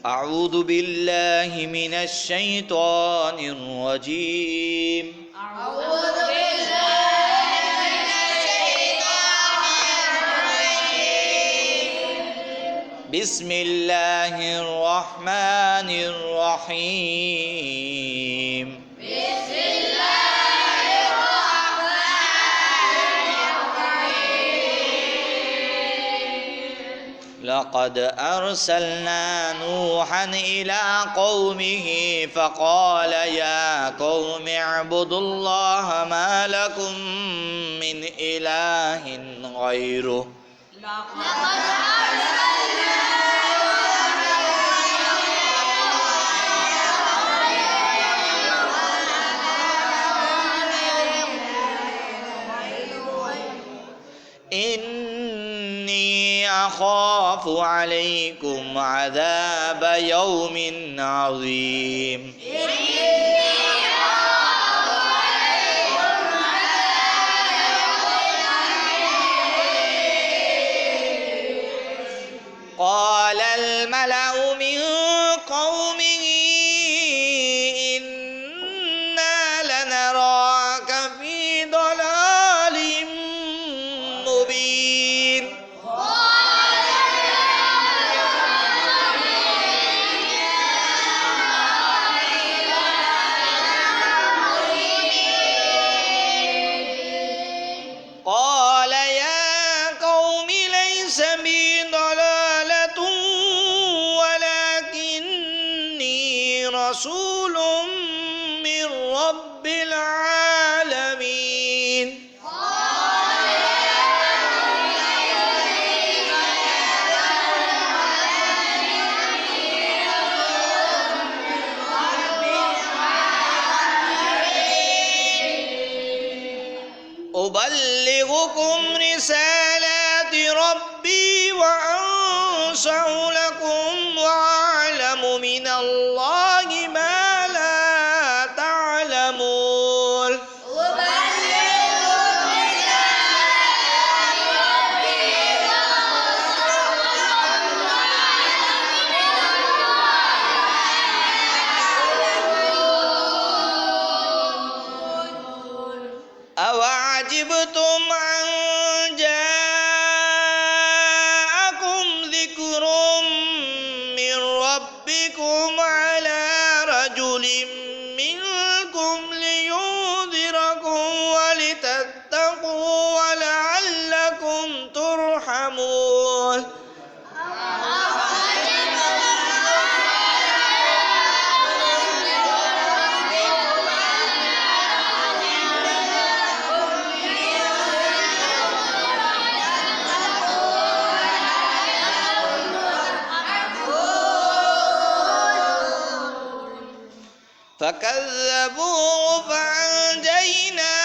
أعوذ بالله من الشيطان الرجيم أعوذ بالله من الشيطان الرجيم بسم الله الرحمن الرحيم بسم الله الرحمن الرحيم لقد أرسلنا نوحا إلى قومه فقال يا قوم اعبدوا الله ما لكم من إله غيره لقد أرسلنا إني أخاف عليكم عذاب يوم عظيم قال الملأ من قومه إنا لنراك في ضلال مبين قال يا قوم ليس بي ضلالة ولكني رسول من رب العالمين أبلغكم رسالات ربي وأنصح لكم وأعلم من الله ما لا تعلمون أوعجبتم أن جاءكم ذكر من ربكم على رجل منكم لينذركم ولتتقوا ولعلكم ترحمون فكذبوه فأنجيناه